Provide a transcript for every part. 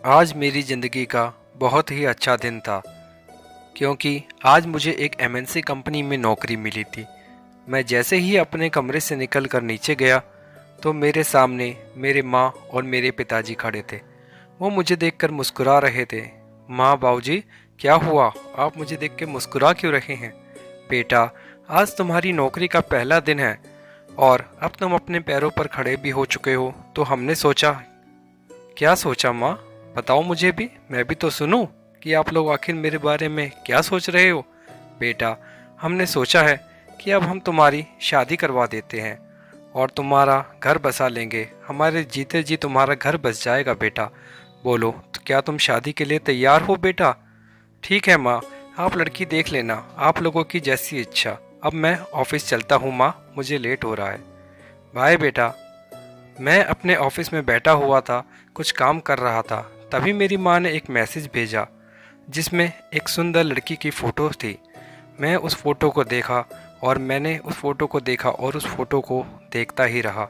आज मेरी ज़िंदगी का बहुत ही अच्छा दिन था क्योंकि आज मुझे एक एमएनसी कंपनी में नौकरी मिली थी। मैं जैसे ही अपने कमरे से निकलकर नीचे गया तो मेरे सामने मेरे माँ और मेरे पिताजी खड़े थे। वो मुझे देखकर मुस्कुरा रहे थे। माँ, बाबूजी, क्या हुआ? आप मुझे देख के मुस्कुरा क्यों रहे हैं? बेटा, आज तुम्हारी नौकरी का पहला दिन है और अब तुम अपने पैरों पर खड़े भी हो चुके हो, तो हमने सोचा। क्या सोचा माँ? बताओ मुझे भी, मैं भी तो सुनूं कि आप लोग आखिर मेरे बारे में क्या सोच रहे हो। बेटा, हमने सोचा है कि अब हम तुम्हारी शादी करवा देते हैं और तुम्हारा घर बसा लेंगे। हमारे जीते जी तुम्हारा घर बस जाएगा बेटा। बोलो, तो क्या तुम शादी के लिए तैयार हो बेटा? ठीक है माँ, आप लड़की देख लेना, आप लोगों की जैसी इच्छा। अब मैं ऑफिस चलता हूँ माँ, मुझे लेट हो रहा है। बाय बेटा। मैं अपने ऑफिस में बैठा हुआ था, कुछ काम कर रहा था। तभी मेरी माँ ने एक मैसेज भेजा जिसमें एक सुंदर लड़की की फ़ोटो थी। मैं उस फ़ोटो को देखा और मैंने उस फ़ोटो को देखा और उस फ़ोटो को देखता ही रहा।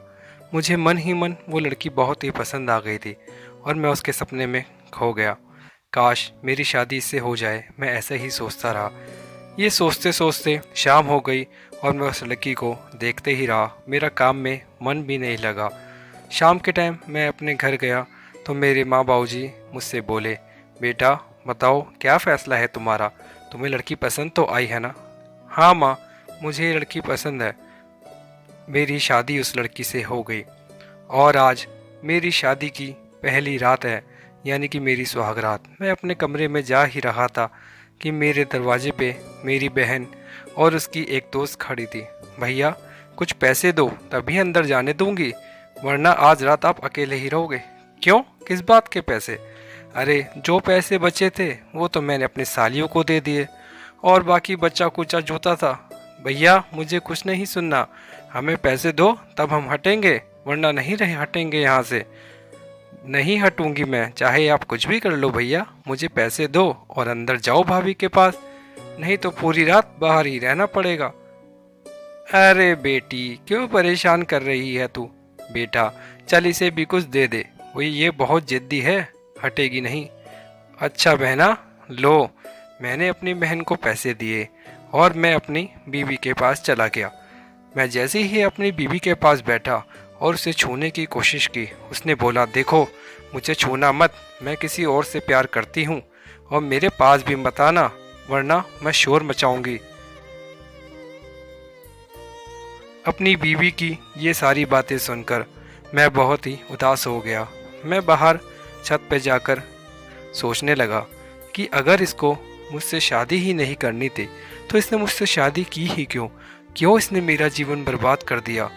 मुझे मन ही मन वो लड़की बहुत ही पसंद आ गई थी और मैं उसके सपने में खो गया। काश मेरी शादी इससे हो जाए, मैं ऐसे ही सोचता रहा। ये सोचते सोचते शाम हो गई और मैं उस लड़की को देखते ही रहा। मेरा काम में मन भी नहीं लगा। शाम के टाइम मैं अपने घर गया तो मेरे माँ बाबूजी मुझसे बोले, बेटा बताओ क्या फ़ैसला है तुम्हारा? तुम्हें लड़की पसंद तो आई है ना? हाँ माँ, मुझे ये लड़की पसंद है। मेरी शादी उस लड़की से हो गई और आज मेरी शादी की पहली रात है, यानी कि मेरी सुहागरात। मैं अपने कमरे में जा ही रहा था कि मेरे दरवाजे पे मेरी बहन और उसकी एक दोस्त खड़ी थी। भैया, कुछ पैसे दो तभी अंदर जाने दूंगी, वरना आज रात आप अकेले ही रहोगे। क्यों, किस बात के पैसे? अरे, जो पैसे बचे थे वो तो मैंने अपनी सालियों को दे दिए और बाकी बच्चा कुचा जोता था। भैया, मुझे कुछ नहीं सुनना, हमें पैसे दो तब हम हटेंगे, वरना नहीं रहे हटेंगे यहाँ से। नहीं हटूंगी मैं, चाहे आप कुछ भी कर लो भैया, मुझे पैसे दो और अंदर जाओ भाभी के पास, नहीं तो पूरी रात बाहर ही रहना पड़ेगा। अरे बेटी, क्यों परेशान कर रही है तू? बेटा, चल इसे भी कुछ दे दे, वो ये बहुत जिद्दी है, हटेगी नहीं। अच्छा बहना, लो। मैंने अपनी बहन को पैसे दिए और मैं अपनी बीवी के पास चला गया। मैं जैसे ही अपनी बीवी के पास बैठा और उसे छूने की कोशिश की, उसने बोला, देखो मुझे छूना मत, मैं किसी और से प्यार करती हूँ और मेरे पास भी मत आना, वरना मैं शोर मचाऊंगी। अपनी बीवी की ये सारी बातें सुनकर मैं बहुत ही उदास हो गया। मैं बाहर छत पर जाकर सोचने लगा कि अगर इसको मुझसे शादी ही नहीं करनी थी तो इसने मुझसे शादी की ही क्यों? क्यों इसने मेरा जीवन बर्बाद कर दिया?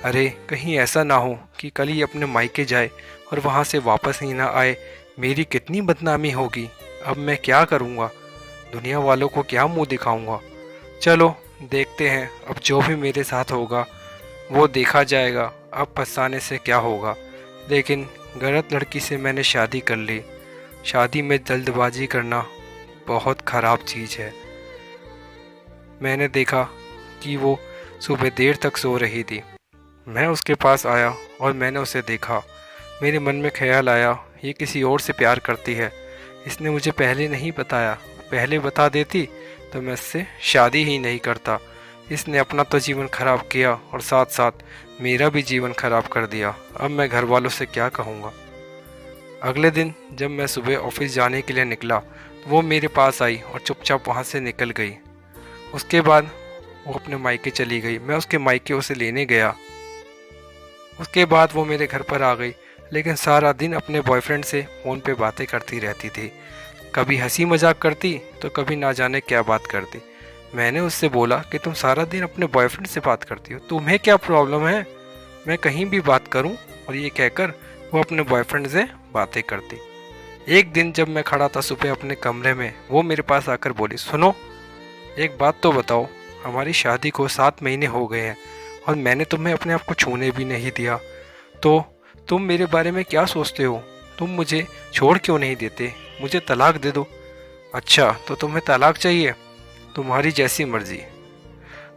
अरे, कहीं ऐसा ना हो कि कल ही अपने मायके जाए और वहाँ से वापस ही ना आए। मेरी कितनी बदनामी होगी। अब मैं क्या करूँगा? दुनिया वालों को क्या मुंह दिखाऊंगा? चलो देखते हैं, अब जो भी मेरे साथ होगा वो देखा जाएगा। अब पछताने से क्या होगा? लेकिन गलत लड़की से मैंने शादी कर ली। शादी में जल्दबाजी करना बहुत ख़राब चीज़ है। मैंने देखा कि वो सुबह देर तक सो रही थी। मैं उसके पास आया और मैंने उसे देखा। मेरे मन में ख्याल आया, ये किसी और से प्यार करती है। इसने मुझे पहले नहीं बताया, पहले बता देती तो मैं इससे शादी ही नहीं करता। इसने अपना तो जीवन खराब किया और साथ साथ मेरा भी जीवन खराब कर दिया। अब मैं घर वालों से क्या कहूँगा? अगले दिन जब मैं सुबह ऑफिस जाने के लिए निकला तो वो मेरे पास आई और चुपचाप वहाँ से निकल गई। उसके बाद वो अपने मायके चली गई। मैं उसके मायके उसे लेने गया। उसके बाद वो मेरे घर पर आ गई, लेकिन सारा दिन अपने बॉयफ्रेंड से फ़ोन पे बातें करती रहती थी। कभी हंसी मजाक करती तो कभी ना जाने क्या बात करती। मैंने उससे बोला कि तुम सारा दिन अपने बॉयफ्रेंड से बात करती हो, तुम्हें क्या प्रॉब्लम है? मैं कहीं भी बात करूं? और ये कहकर वो अपने बॉयफ्रेंड से बातें करती। एक दिन जब मैं खड़ा था सुबह अपने कमरे में, वो मेरे पास आकर बोली, सुनो, एक बात तो बताओ, हमारी शादी को 7 महीने हो गए हैं और मैंने तुम्हें अपने आप को छूने भी नहीं दिया, तो तुम मेरे बारे में क्या सोचते हो? तुम मुझे छोड़ क्यों नहीं देते? मुझे तलाक दे दो। अच्छा, तो तुम्हें तलाक चाहिए? तुम्हारी जैसी मर्जी।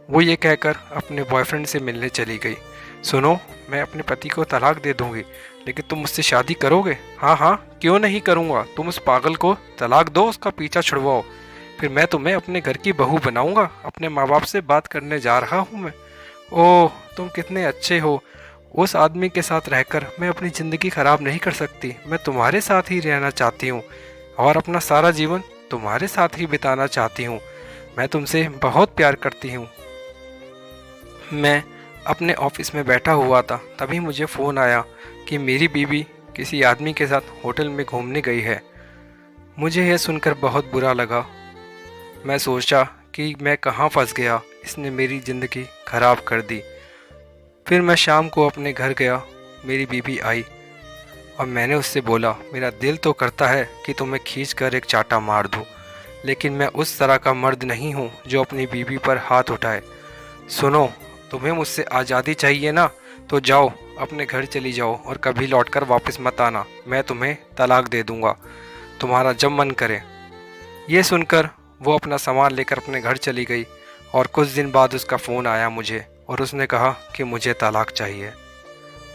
वो ये कहकर अपने बॉयफ्रेंड से मिलने चली गई। सुनो, मैं अपने पति को तलाक दे दूंगी, लेकिन तुम मुझसे शादी करोगे? हाँ हाँ, क्यों नहीं करूँगा। तुम उस पागल को तलाक दो, उसका पीछा छुड़वाओ, फिर मैं तुम्हें अपने घर की बहू बनाऊंगा। अपने माँ बाप से बात करने जा रहा हूँ मैं। ओह, तुम कितने अच्छे हो। उस आदमी के साथ रहकर मैं अपनी ज़िंदगी खराब नहीं कर सकती। मैं तुम्हारे साथ ही रहना चाहती हूँ और अपना सारा जीवन तुम्हारे साथ ही बिताना चाहती हूँ। मैं तुमसे बहुत प्यार करती हूँ। मैं अपने ऑफिस में बैठा हुआ था, तभी मुझे फ़ोन आया कि मेरी बीवी किसी आदमी के साथ होटल में घूमने गई है। मुझे यह सुनकर बहुत बुरा लगा। मैं सोचा कि मैं कहाँ फंस गया, इसने मेरी ज़िंदगी खराब कर दी। फिर मैं शाम को अपने घर गया। मेरी बीवी आई और मैंने उससे बोला, मेरा दिल तो करता है कि तुम्हें खींच कर एक चाटा मार दूँ, लेकिन मैं उस तरह का मर्द नहीं हूँ जो अपनी बीवी पर हाथ उठाए। सुनो, तुम्हें मुझसे आज़ादी चाहिए ना, तो जाओ अपने घर चली जाओ और कभी लौटकर वापस मत आना। मैं तुम्हें तलाक दे दूँगा, तुम्हारा जब मन करे। ये सुनकर वो अपना सामान लेकर अपने घर चली गई और कुछ दिन बाद उसका फ़ोन आया मुझे और उसने कहा कि मुझे तलाक चाहिए।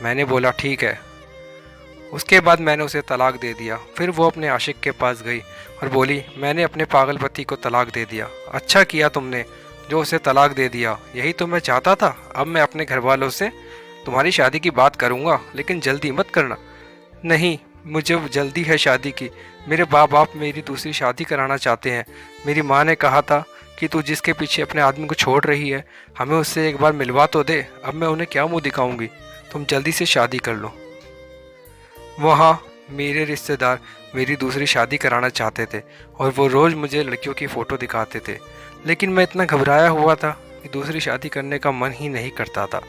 मैंने बोला ठीक है। उसके बाद मैंने उसे तलाक दे दिया। फिर वो अपने आशिक के पास गई और बोली, मैंने अपने पागल पति को तलाक दे दिया। अच्छा किया तुमने जो उसे तलाक दे दिया, यही तो मैं चाहता था। अब मैं अपने घर वालों से तुम्हारी शादी की बात करूँगा, लेकिन जल्दी मत करना। नहीं, मुझे जल्दी है शादी की। मेरे माँ बाप मेरी दूसरी शादी कराना चाहते हैं। मेरी माँ ने कहा था कि तू जिसके पीछे अपने आदमी को छोड़ रही है, हमें उससे एक बार मिलवा तो दे। अब मैं उन्हें क्या मुंह दिखाऊंगी। तुम जल्दी से शादी कर लो। वहाँ मेरे रिश्तेदार मेरी दूसरी शादी कराना चाहते थे और वो रोज़ मुझे लड़कियों की फ़ोटो दिखाते थे, लेकिन मैं इतना घबराया हुआ था कि दूसरी शादी करने का मन ही नहीं करता था।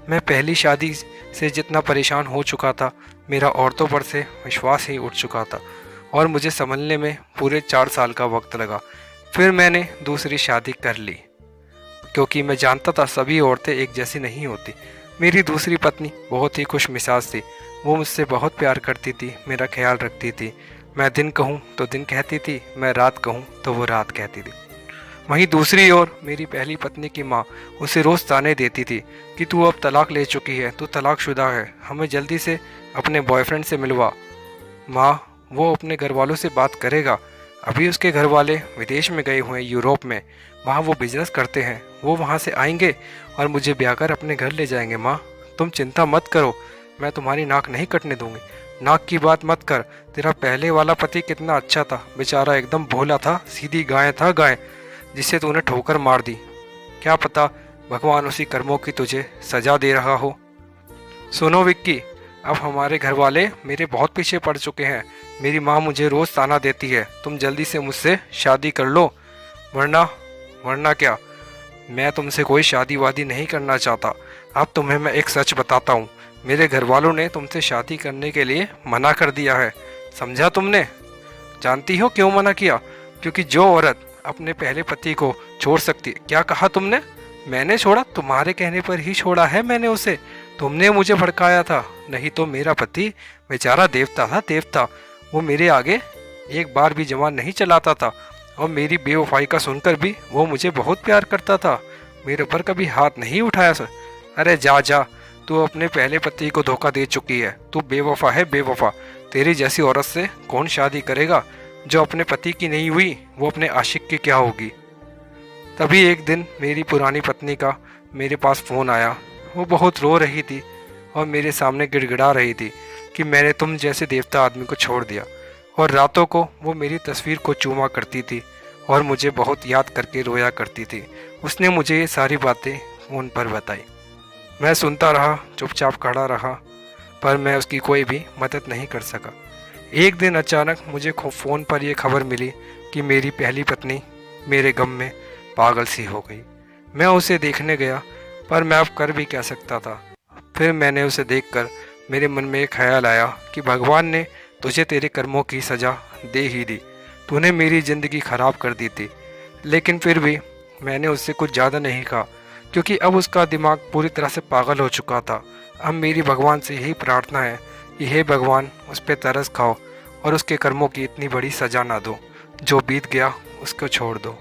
मैं पहली शादी से जितना परेशान हो चुका था, मेरा औरतों पर से विश्वास ही उठ चुका था और मुझे संभलने में पूरे 4 साल का वक्त लगा। फिर मैंने दूसरी शादी कर ली, क्योंकि मैं जानता था सभी औरतें एक जैसी नहीं होती। मेरी दूसरी पत्नी बहुत ही खुश मिजाज थी। वो मुझसे बहुत प्यार करती थी, मेरा ख्याल रखती थी। मैं दिन कहूँ तो दिन कहती थी, मैं रात कहूँ तो वो रात कहती थी। वहीं दूसरी ओर मेरी पहली पत्नी की माँ उसे रोज़ ताने देती थी कि तू अब तलाक ले चुकी है, तू तलाकशुदा है, हमें जल्दी से अपने बॉयफ्रेंड से मिलवा। माँ, वो अपने घर वालों से बात करेगा। अभी उसके घर वाले विदेश में गए हुए हैं, यूरोप में। वहाँ वो बिजनेस करते हैं। वो वहाँ से आएंगे और मुझे ब्याह कर अपने घर ले जाएंगे। माँ, तुम चिंता मत करो, मैं तुम्हारी नाक नहीं कटने दूंगी। नाक की बात मत कर। तेरा पहले वाला पति कितना अच्छा था, बेचारा एकदम भोला था, सीधी गाय था गाय, जिसे तूने ठोकर मार दी। क्या पता भगवान उसी कर्मों की तुझे सजा दे रहा हो। सुनो विक्की, अब हमारे घर वाले मेरे बहुत पीछे पड़ चुके हैं। मेरी माँ मुझे रोज़ ताना देती है। तुम जल्दी से मुझसे शादी कर लो, वरना वरना क्या। मैं तुमसे कोई शादी वादी नहीं करना चाहता। अब तुम्हें मैं एक सच बताता हूँ, मेरे घर वालों ने तुमसे शादी करने के लिए मना कर दिया है। समझा तुमने? जानती हो क्यों मना किया? क्योंकि जो औरत अपने पहले पति को छोड़ सकती। क्या कहा तुमने? मैंने छोड़ा? तुम्हारे कहने पर ही छोड़ा है मैंने उसे। तुमने मुझे भड़काया था। नहीं तो मेरा पति बेचारा देवता था, देवता। वो मेरे आगे एक बार भी जवान नहीं चलाता था और मेरी बेवफाई का सुनकर भी वो मुझे बहुत प्यार करता था। मेरे ऊपर कभी हाथ नहीं उठाया सर। अरे जा जा, तू अपने पहले पति को धोखा दे चुकी है। तू बेवफा है, बेवफा। तेरी जैसी औरत से कौन शादी करेगा? जो अपने पति की नहीं हुई वो अपने आशिक की क्या होगी। तभी एक दिन मेरी पुरानी पत्नी का मेरे पास फ़ोन आया। वो बहुत रो रही थी और मेरे सामने गिड़गिड़ा रही थी कि मैंने तुम जैसे देवता आदमी को छोड़ दिया। और रातों को वो मेरी तस्वीर को चूमा करती थी और मुझे बहुत याद करके रोया करती थी। उसने मुझे ये सारी बातें फ़ोन पर बताई। मैं सुनता रहा, चुपचाप खड़ा रहा, पर मैं उसकी कोई भी मदद नहीं कर सका। एक दिन अचानक मुझे फ़ोन पर यह खबर मिली कि मेरी पहली पत्नी मेरे गम में पागल सी हो गई। मैं उसे देखने गया, पर मैं अब कर भी क्या सकता था। फिर मैंने उसे देखकर मेरे मन में एक ख्याल आया कि भगवान ने तुझे तेरे कर्मों की सज़ा दे ही दी। तूने मेरी ज़िंदगी ख़राब कर दी थी। लेकिन फिर भी मैंने उससे कुछ ज़्यादा नहीं कहा, क्योंकि अब उसका दिमाग पूरी तरह से पागल हो चुका था। अब मेरी भगवान से यही प्रार्थना है कि हे भगवान, उस पर तरस खाओ और उसके कर्मों की इतनी बड़ी सज़ा ना दो। जो बीत गया उसको छोड़ दो।